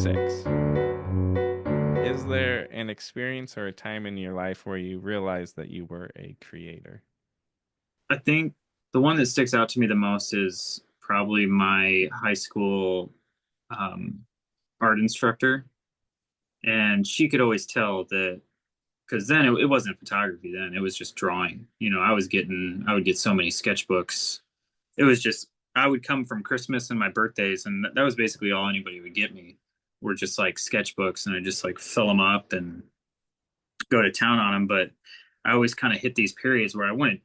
6. Is there an experience or a time in your life where you realized that you were a creator? I think the one that sticks out to me the most is probably my high school um, art instructor. And she could always tell that because then it wasn't photography then, it was just drawing. I would get so many sketchbooks. It was just, I would come from Christmas and my birthdays, and that was basically all anybody would get me were just like sketchbooks, and I just like fill them up and go to town on them. But I always kind of hit these periods where I wouldn't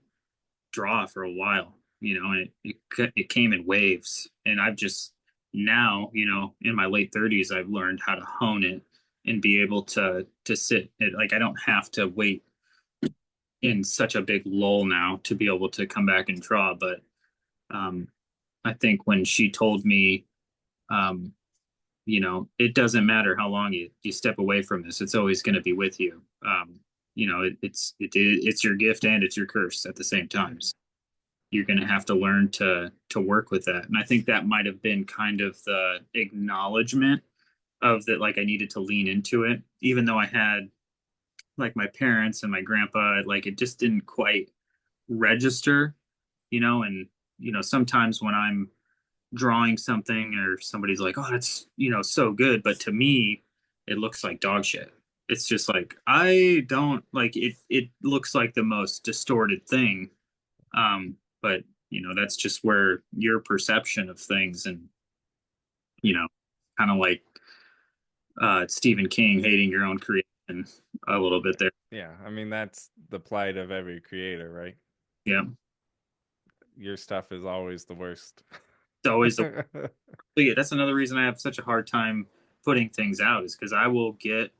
draw for a while, and it came in waves. And I've just now, in my late 30s, I've learned how to hone it and be able to sit it. Like I don't have to wait in such a big lull now to be able to come back and draw. But um, I think when she told me, um, it doesn't matter how long you step away from this, it's always going to be with you. It's your gift and it's your curse at the same time. So you're going to have to learn to work with that. And I think that might have been kind of the acknowledgement of that, like I needed to lean into it, even though I had like my parents and my grandpa, like it just didn't quite register, and sometimes when I'm drawing something or somebody's like, oh, that's, so good. But to me, it looks like dog shit. It's just like, I don't like it. It looks like the most distorted thing. But that's just where your perception of things and, you know, kind of like Stephen King hating your own creation a little bit there. Yeah, I mean that's the plight of every creator, right? Yeah. Your stuff is always the worst. It's always the, but yeah, that's another reason I have such a hard time putting things out is because I will get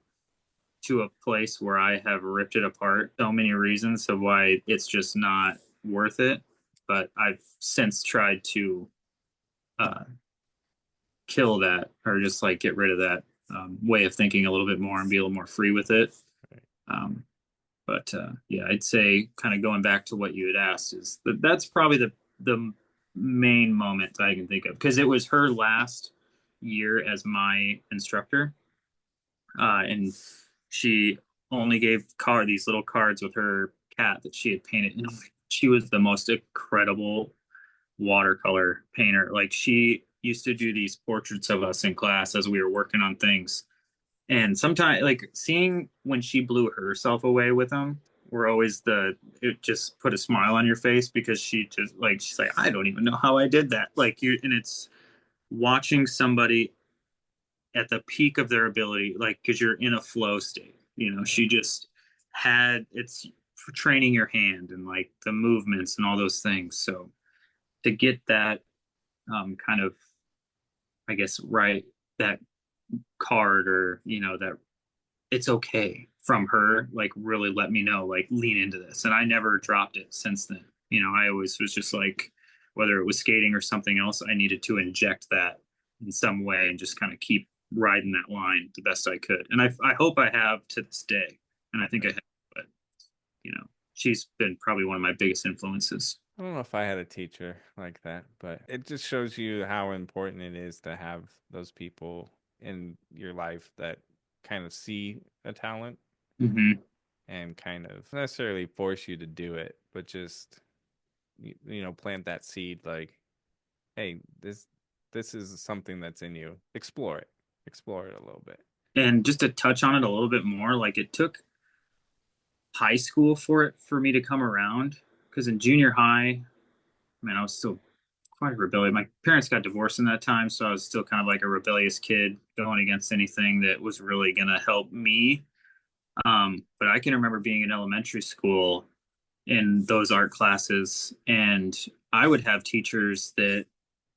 to a place where I have ripped it apart so many reasons of why it's just not worth it. But I've since tried to uh, kill that or just like get rid of that way of thinking a little bit more and be a little more free with it. Um, but yeah, I'd say kind of going back to what you had asked is that's probably the main moment I can think of because it was her last year as my instructor, and she only gave these little cards with her cat that she had painted. And she was the most incredible watercolor painter. Like she used to do these portraits of us in class as we were working on things. And sometimes, like seeing when she blew herself away with them, were always it just put a smile on your face because she's like, I don't even know how I did that. And it's watching somebody at the peak of their ability, like, because you're in a flow state. She just it's training your hand and like the movements and all those things. So to get that kind of, I guess, right, that card or, that it's okay from her, like really let me know, like lean into this. And I never dropped it since then. I always was just like, whether it was skating or something else, I needed to inject that in some way and just kind of keep riding that line the best I could. And I hope I have to this day. And I think I have, but you know, she's been probably one of my biggest influences. I don't know if I had a teacher like that, but it just shows you how important it is to have those people in your life that kind of see a talent Hmm. and kind of necessarily force you to do it, but just plant that seed like, hey, this is something that's in you. Explore it a little bit. And just to touch on it a little bit more, like it took high school for me to come around because in junior high, man, I was still quite rebellious. My parents got divorced in that time, so I was still kind of like a rebellious kid going against anything that was really going to help me. But I can remember being in elementary school in those art classes, and I would have teachers that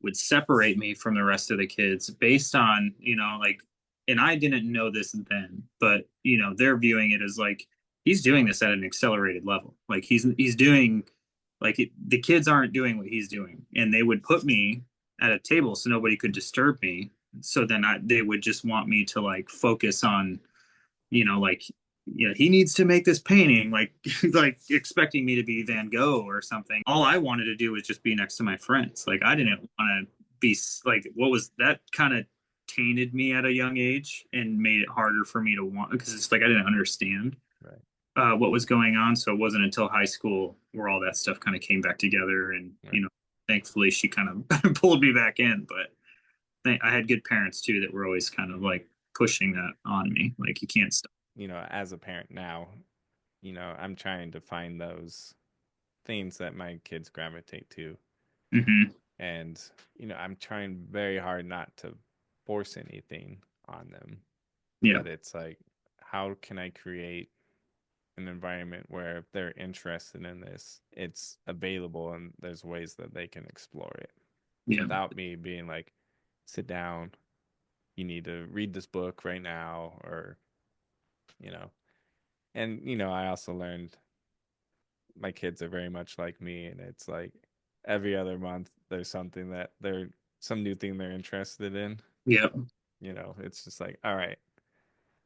would separate me from the rest of the kids based on, like, and I didn't know this then, but they're viewing it as like he's doing this at an accelerated level. Like he's doing the kids aren't doing what he's doing, and they would put me at a table so nobody could disturb me. So then they would just want me to like focus on, like, he needs to make this painting, like like expecting me to be Van Gogh or something. All I wanted to do was just be next to my friends. Like I didn't want to be like, what was that kind of tainted me at a young age and made it harder for me to want, because it's like I didn't understand Right. what was going on. So it wasn't until high school where all that stuff kind of came back together. And, Right. thankfully she kind of pulled me back in. But I had good parents too that were always kind of like pushing that on me. Like, you can't stop. As a parent now, I'm trying to find those things that my kids gravitate to. Hmm. And, I'm trying very hard not to force anything on them. Yeah. But it's like, how can I create an environment where if they're interested in this, it's available and there's ways that they can explore it Yeah. without me being like, sit down, you need to read this book right now, or, you know. And, I also learned my kids are very much like me, and it's like every other month there's something that they're some new thing they're interested in. Yeah. It's just like, all right,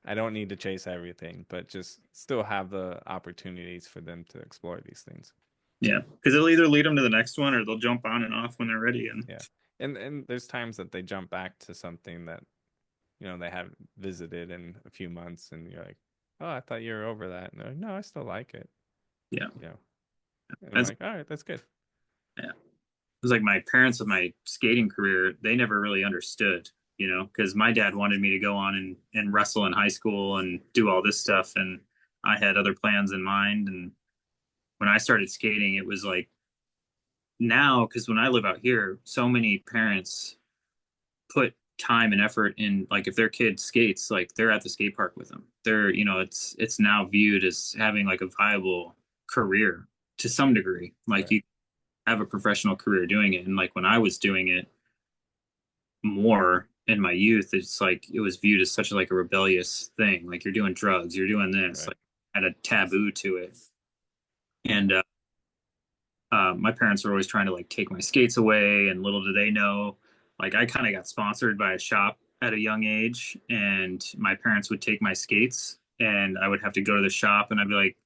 I don't need to chase everything, but just still have the opportunities for them to explore these things. Yeah. Because it'll either lead them to the next one or they'll jump on and off when they're ready. And Yeah. And there's times that they jump back to something that, they haven't visited in a few months, and you're like, oh, I thought you were over that. And they're like, no, I still like it. yeah. You know. And I'm That's, like, all right, that's good. yeah. It was like my parents with my skating career, they never really understood, because my dad wanted me to go on and wrestle in high school and do all this stuff. And I had other plans in mind. And when I started skating, it was like now, because when I live out here, so many parents put time and effort in, like if their kid skates, like they're at the skate park with them. They're, it's now viewed as having like a viable career to some degree. Like, Right. you have a professional career doing it. And like when I was doing it more in my youth, it's like it was viewed as such like a rebellious thing. Like, you're doing drugs, you're doing this, Right. like had a taboo to it. And my parents were always trying to like take my skates away, and little did they know, like I kind of got sponsored by a shop at a young age, and my parents would take my skates, and I would have to go to the shop, and I'd be like,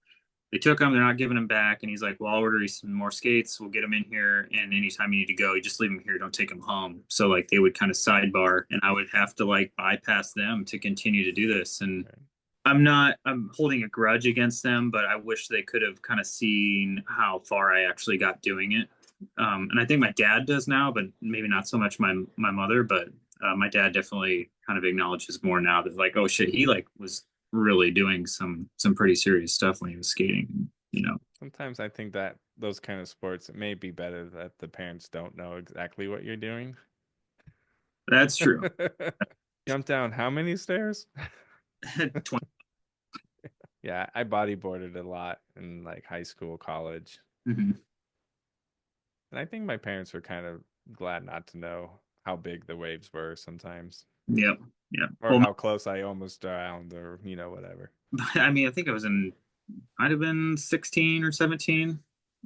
they took them, they're not giving them back. And he's like, well, I'll order you some more skates. We'll get them in here. And anytime you need to go, you just leave them here. Don't take them home. So like they would kind of sidebar, and I would have to like bypass them to continue to do this. And Right. I'm holding a grudge against them, but I wish they could have kind of seen how far I actually got doing it. And I think my dad does now, but maybe not so much my mother. But my dad definitely kind of acknowledges more now that like, oh shit, he like was really doing some pretty serious stuff when he was skating. Sometimes I think that those kind of sports, it may be better that the parents don't know exactly what you're doing. That's true. Jump down how many stairs? 20, Yeah, I bodyboarded a lot in like high school, college. mhm. And I think my parents were kind of glad not to know how big the waves were sometimes, Yep. Yeah. or Well, how close I almost drowned, or, whatever. I mean, I think I was might have been 16 or 17.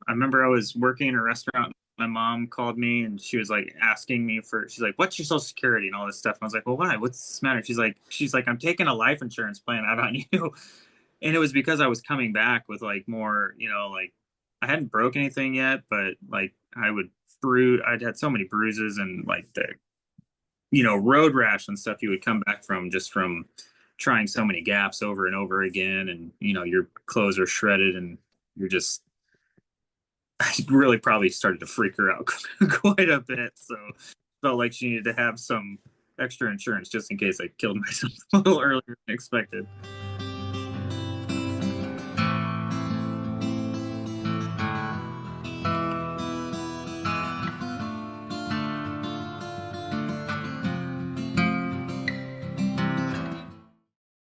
I remember I was working in a restaurant. My mom called me and she was like asking me she's like, what's your social security and all this stuff. And I was like, well, why? What's this matter? She's like, I'm taking a life insurance plan out on you. And it was because I was coming back with like more, like I hadn't broke anything yet, but like I'd had so many bruises and like the, road rash and stuff you would come back from just from trying so many gaps over and over again. And, your clothes are shredded and you're just, I really probably started to freak her out quite a bit. So felt like she needed to have some extra insurance just in case I killed myself a little earlier than expected.